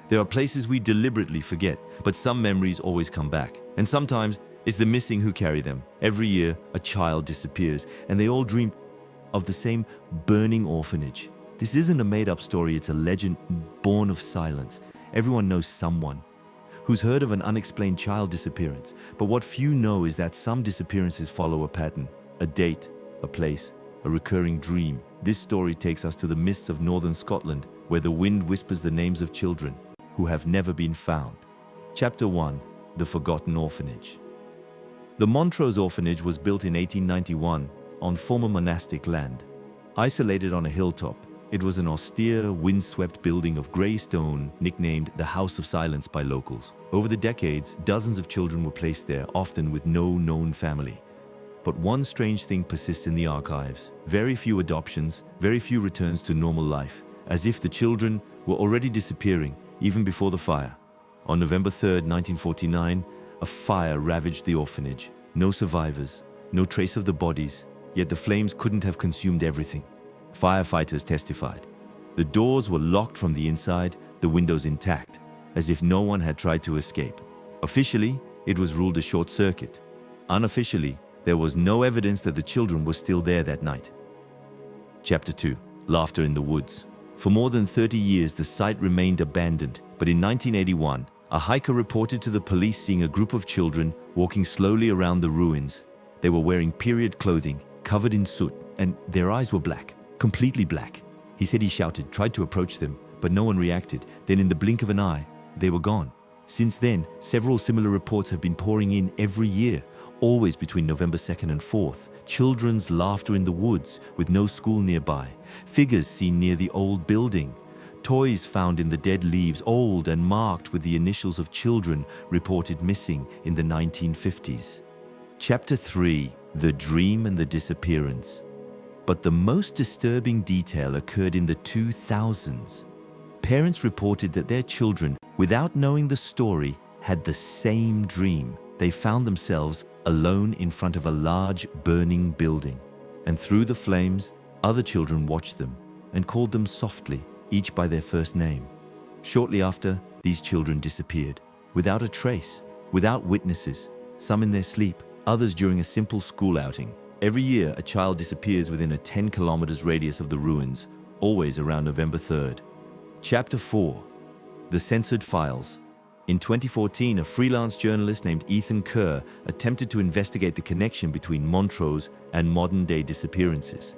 There are places we deliberately forget, but some memories always come back. And sometimes it's the missing who carry them. Every year, a child disappears, and they all dream of the same burning orphanage. This isn't a made-up story, it's a legend born of silence. Everyone knows someone who's heard of an unexplained child disappearance, but what few know is that some disappearances follow a pattern, a date, a place, a recurring dream. This story takes us to the mists of northern Scotland, where the wind whispers the names of children who have never been found. Chapter 1. The Forgotten Orphanage. The Montrose Orphanage was built in 1891 on former monastic land. Isolated on a hilltop, it was an austere, windswept building of grey stone nicknamed the House of Silence by locals. Over the decades, dozens of children were placed there, often with no known family. But one strange thing persists in the archives. Very few adoptions, very few returns to normal life, as if the children were already disappearing even before the fire. On November 3rd, 1949, a fire ravaged the orphanage. No survivors, no trace of the bodies, yet the flames couldn't have consumed everything. Firefighters testified. The doors were locked from the inside, the windows intact, as if no one had tried to escape. Officially, it was ruled a short circuit. Unofficially, there was no evidence that the children were still there that night. Chapter 2. Laughter in the Woods. For more than 30 years, the site remained abandoned, but in 1981, a hiker reported to the police seeing a group of children walking slowly around the ruins. They were wearing period clothing, covered in soot, and their eyes were black, completely black. He said he shouted, tried to approach them, but no one reacted. Then in the blink of an eye, they were gone. Since then, several similar reports have been pouring in every year, always between November 2nd and 4th. Children's laughter in the woods with no school nearby. Figures seen near the old building. Toys found in the dead leaves, old and marked with the initials of children reported missing in the 1950s. Chapter 3. The Dream and the Disappearance. But the most disturbing detail occurred in the 2000s. Parents reported that their children, without knowing the story, had the same dream. They found themselves alone in front of a large burning building. And through the flames, other children watched them and called them softly, each by their first name. Shortly after, these children disappeared, without a trace, without witnesses, some in their sleep, others during a simple school outing. Every year, a child disappears within a 10 kilometers radius of the ruins, always around November 3rd. Chapter 4. The Censored Files. In 2014, a freelance journalist named Ethan Kerr attempted to investigate the connection between Montrose and modern-day disappearances.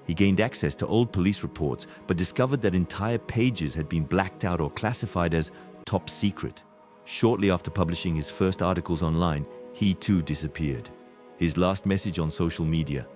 He gained access to old police reports, but discovered that entire pages had been blacked out or classified as top secret. Shortly after publishing his first articles online, he too disappeared. His last message on social media: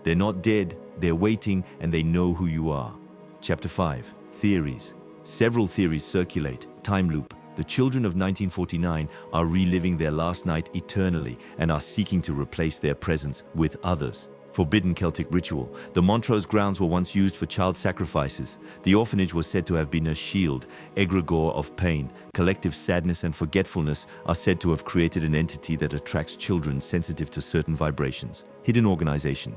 "They're not dead, they're waiting, and they know who you are." Chapter 5. Theories. Several theories circulate. Time loop. The children of 1949 are reliving their last night eternally and are seeking to replace their presence with others. Forbidden Celtic ritual. The Montrose grounds were once used for child sacrifices. The orphanage was said to have been a shield, egregore of pain. Collective sadness and forgetfulness are said to have created an entity that attracts children sensitive to certain vibrations. Hidden organization.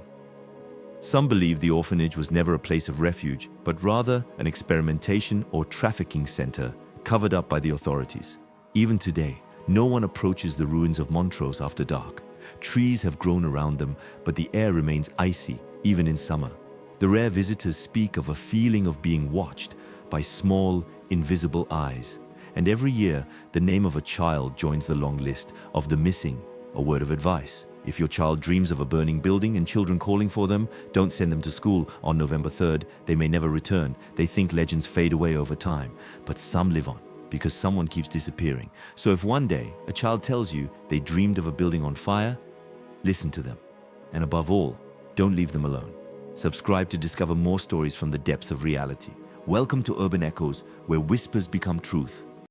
Some believe the orphanage was never a place of refuge, but rather an experimentation or trafficking center covered up by the authorities. Even today, no one approaches the ruins of Montrose after dark. Trees have grown around them, but the air remains icy, even in summer. The rare visitors speak of a feeling of being watched by small, invisible eyes. And every year, the name of a child joins the long list of the missing. A word of advice: if your child dreams of a burning building and children calling for them, don't send them to school on November 3rd. They may never return. They think legends fade away over time, but some live on because someone keeps disappearing. So if one day a child tells you they dreamed of a building on fire, listen to them. And above all, don't leave them alone. Subscribe to discover more stories from the depths of reality. Welcome to Urban Echoes, where whispers become truth.